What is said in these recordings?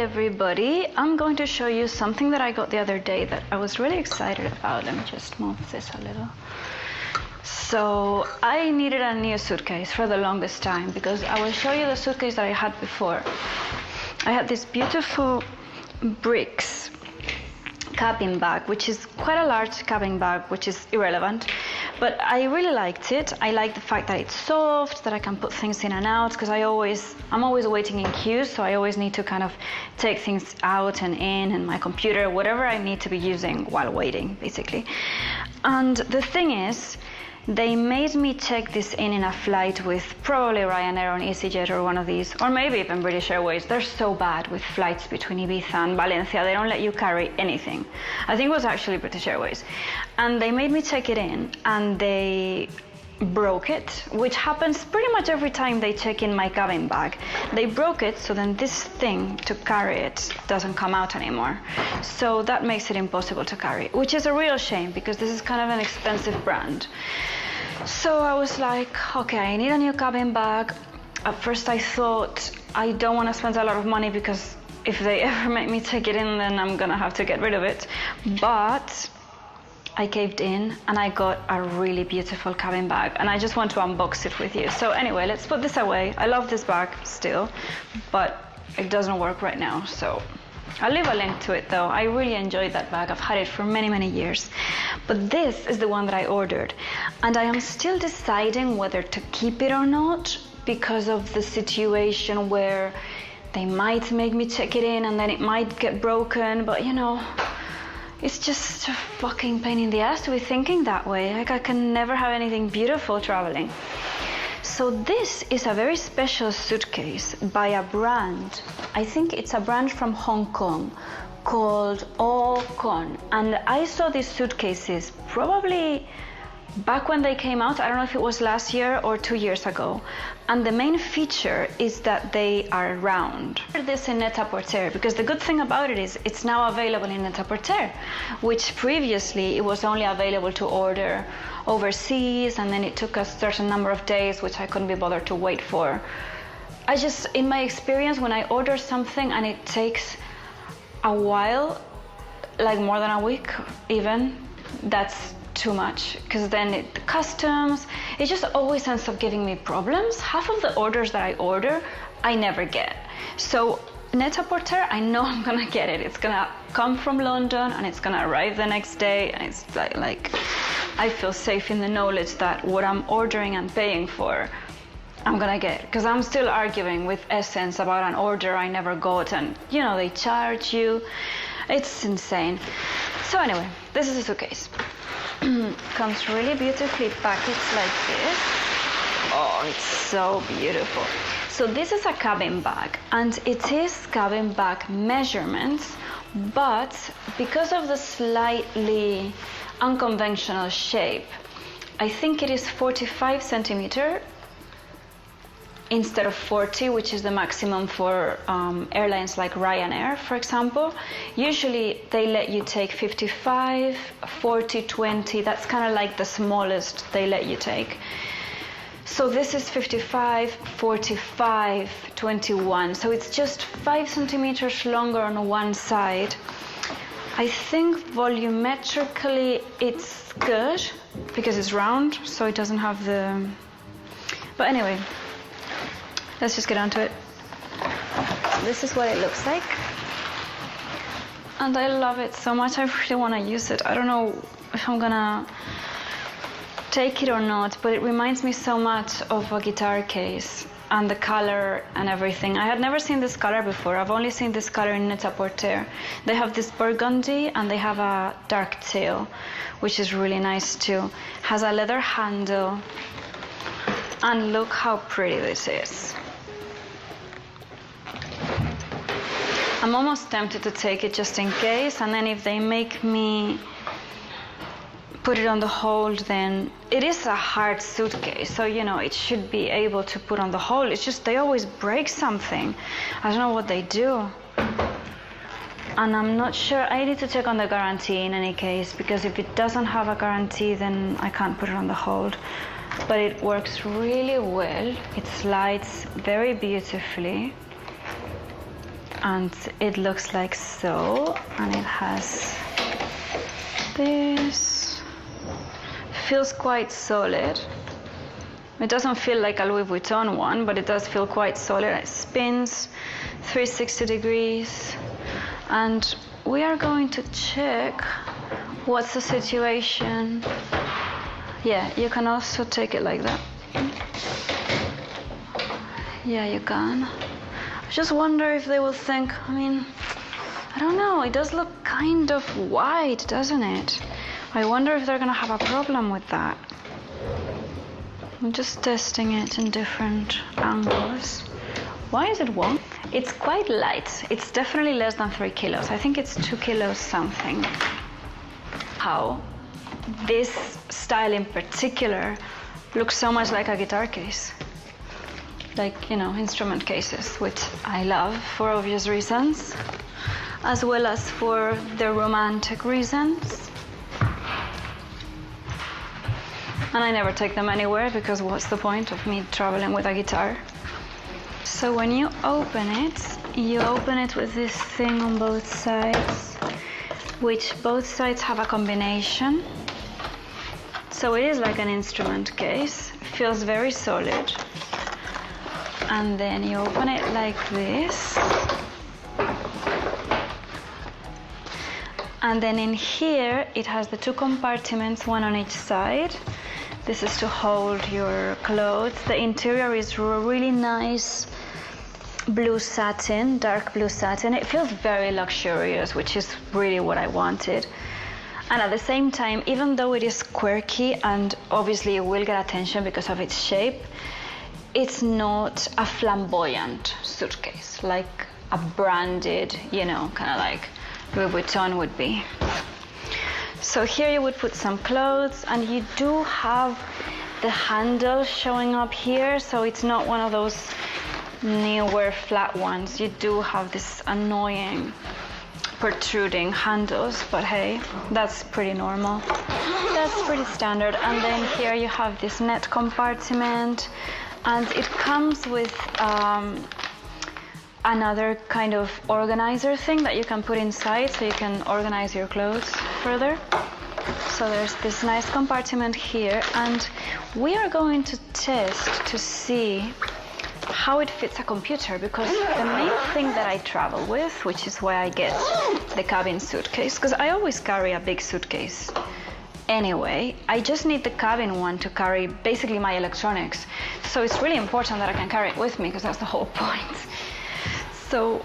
everybody, I'm going to show you something that I got the other day that I was really excited about. Let me just move this a little. So I needed a new suitcase for the longest time because I will show you the suitcase that I had before. I had this beautiful bricks cabin bag, which is quite a large cabin bag, which is irrelevant, but I really liked it. I like the fact that it's soft, that I can put things in and out, because I'm always waiting in queues, so I always need to kind of take things out and in, and my computer, whatever I need to be using while waiting, basically. And the thing is, they made me check this in a flight with probably Ryanair or EasyJet or one of these, or maybe even British Airways. They're so bad with flights between Ibiza and Valencia. They don't let you carry anything. I think it was actually British Airways. And they made me check it in, and they broke it, which happens pretty much every time they check in my cabin bag. They broke it, so then this thing to carry it doesn't come out anymore. So that makes it impossible to carry, which is a real shame because this is kind of an expensive brand. So I was like, okay, I need a new cabin bag. At first I thought, I don't want to spend a lot of money because if they ever make me take it in, then I'm gonna have to get rid of it. But I caved in and I got a really beautiful cabin bag, and I just want to unbox it with you. So anyway, let's put this away. I love this bag still, but it doesn't work right now, so I'll leave a link to it though. I really enjoyed that bag. I've had it for many, many years. But this is the one that I ordered, and I am still deciding whether to keep it or not because of the situation where they might make me check it in and then it might get broken, but you know, it's just a fucking pain in the ass to be thinking that way. Like, I can never have anything beautiful traveling. So this is a very special suitcase by a brand. I think it's a brand from Hong Kong called Ookonn. And I saw these suitcases probably back when they came out. I don't know if it was last year or 2 years ago. And the main feature is that they are round. I ordered this in Net-a-Porter because the good thing about it is it's now available in Net-a-Porter, which previously it was only available to order overseas, and then it took a certain number of days, which I couldn't be bothered to wait for. In my experience, when I order something and it takes a while, like more than a week even, that's too much, because then the customs, it just always ends up giving me problems. Half of the orders that I order, I never get. So Net-a-Porter, I know I'm gonna get it. It's gonna come from London and it's gonna arrive the next day, and it's like I feel safe in the knowledge that what I'm ordering and paying for, I'm gonna get, because I'm still arguing with Essence about an order I never got, and you know, they charge you. It's insane. So anyway, this is a suitcase. Comes really beautifully packaged like this. Oh, it's so beautiful. So this is a cabin bag, and it is cabin bag measurements, but because of the slightly unconventional shape, I think it is 45 centimeter instead of 40, which is the maximum for airlines like Ryanair, for example. Usually they let you take 55, 40, 20. That's kind of like the smallest they let you take. So this is 55, 45, 21. So it's just 5 centimeters longer on one side. I think volumetrically it's good because it's round, so it doesn't have the... But anyway, let's just get on to it. This is what it looks like. And I love it so much. I really want to use it. I don't know if I'm gonna take it or not, but it reminds me so much of a guitar case, and the color and everything. I had never seen this color before. I've only seen this color in Net-a-Porter. They have this burgundy and they have a dark teal, which is really nice too. Has a leather handle, and look how pretty this is. I'm almost tempted to take it just in case, and then if they make me put it on the hold, then it is a hard suitcase, so you know, it should be able to put on the hold. It's just they always break something. I don't know what they do, and I'm not sure. I need to check on the guarantee in any case, because if it doesn't have a guarantee, then I can't put it on the hold. But it works really well. It slides very beautifully. and it looks like so, and it has this. Feels quite solid. It doesn't feel like a Louis Vuitton one, but it does feel quite solid. It spins 360 degrees, and we are going to check what's the situation. Yeah, you can also take it like that. Yeah, you can. I just wonder if they will think, I don't know, it does look kind of wide, doesn't it? I wonder if they're gonna have a problem with that. I'm just testing it in different angles. Why is it one? It's quite light. It's definitely less than 3 kilos. I think it's 2 kilos something. How this style in particular looks so much like a guitar case. Like, instrument cases, which I love for obvious reasons, as well as for the romantic reasons. And I never take them anywhere because what's the point of me traveling with a guitar? So when you open it with this thing on both sides, which both sides have a combination. So it is like an instrument case. It feels very solid. And then you open it like this. And then in here, it has the 2 compartments, one on each side. This is to hold your clothes. The interior is really nice blue satin, dark blue satin. It feels very luxurious, which is really what I wanted. And at the same time, even though it is quirky and obviously it will get attention because of its shape, it's not a flamboyant suitcase, like a branded, kind of like Louis Vuitton would be. So here you would put some clothes, and you do have the handle showing up here, so it's not one of those newer flat ones. You do have this annoying protruding handles, but hey, that's pretty normal. That's pretty standard. And then here you have this net compartment, and it comes with another kind of organizer thing that you can put inside so you can organize your clothes further. So there's this nice compartment here, and we are going to test to see how it fits a computer, because the main thing that I travel with, which is why I get the cabin suitcase, because I always carry a big suitcase anyway. I just need the cabin one to carry basically my electronics. So it's really important that I can carry it with me, because that's the whole point. So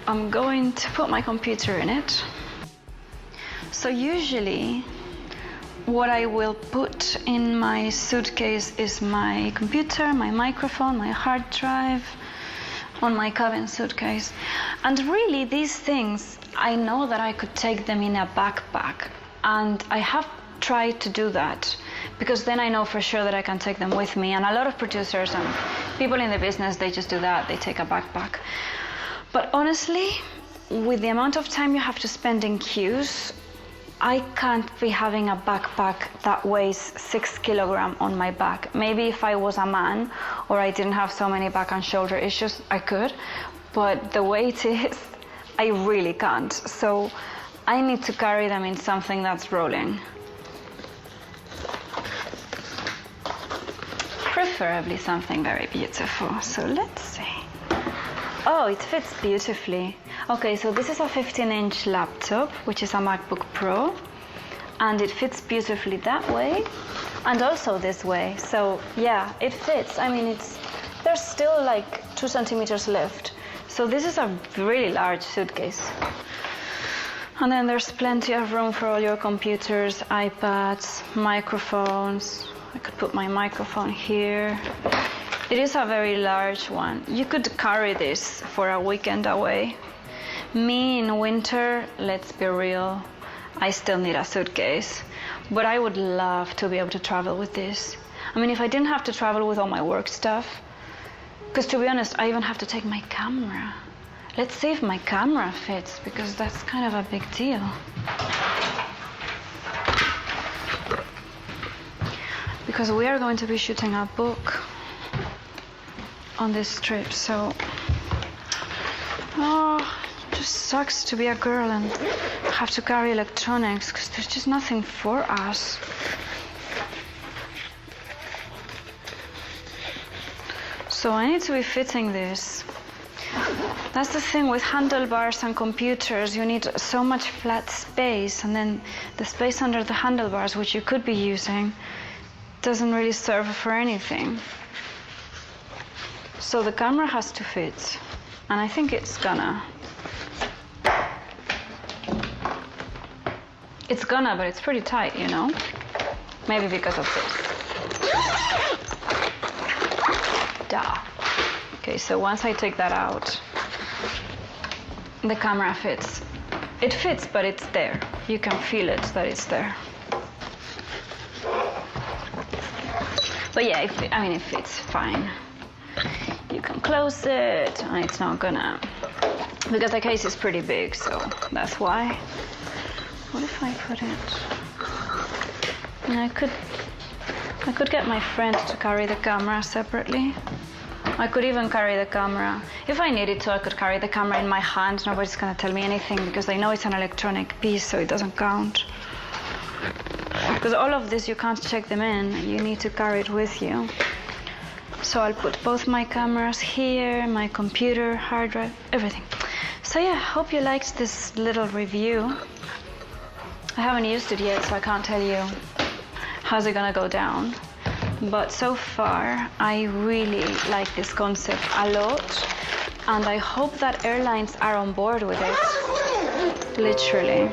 I'm going to put my computer in it. So usually what I will put in my suitcase is my computer, my microphone, my hard drive on my cabin suitcase. And really these things, I know that I could take them in a backpack, and I have tried to do that because then I know for sure that I can take them with me. And a lot of producers and people in the business, they just do that, they take a backpack. But honestly, with the amount of time you have to spend in queues, I can't be having a backpack that weighs 6 kilograms on my back. Maybe if I was a man or I didn't have so many back and shoulder issues, I could. But the way it is, I really can't. So I need to carry them in something that's rolling. Preferably something very beautiful. So let's see. Oh, it fits beautifully. Okay, so this is a 15-inch laptop, which is a MacBook Pro, and it fits beautifully that way and also this way. So yeah, it fits. I mean, there's still like 2 centimeters left. So this is a really large suitcase. And then there's plenty of room for all your computers, iPads, microphones. I could put my microphone here. It is a very large one. You could carry this for a weekend away. Me in winter, let's be real, I still need a suitcase. But I would love to be able to travel with this. I mean, if I didn't have to travel with all my work stuff, because to be honest, I even have to take my camera. Let's see if my camera fits, because that's kind of a big deal. Because we are going to be shooting a book on this trip, so Oh, it just sucks to be a girl and have to carry electronics because there's just nothing for us. So I need to be fitting this. That's the thing with handlebars and computers. You need so much flat space, and then the space under the handlebars, which you could be using, doesn't really serve for anything. So the camera has to fit, and I think it's gonna. It's gonna, but it's pretty tight, you know? Maybe because of this. Duh. Okay, so once I take that out, the camera fits. It fits, but it's there. You can feel it that it's there. But yeah, it fits fine. You can close it, and it's not gonna, because the case is pretty big, so that's why. What if I put it? And I could get my friend to carry the camera separately. I could even carry the camera. If I needed to, I could carry the camera in my hand. Nobody's gonna tell me anything because they know it's an electronic piece, so it doesn't count. Because all of this, you can't check them in. You need to carry it with you. So I'll put both my cameras here, my computer, hard drive, everything. So yeah, hope you liked this little review. I haven't used it yet, so I can't tell you how's it gonna go down. But so far, I really like this concept a lot, and I hope that airlines are on board with it, literally.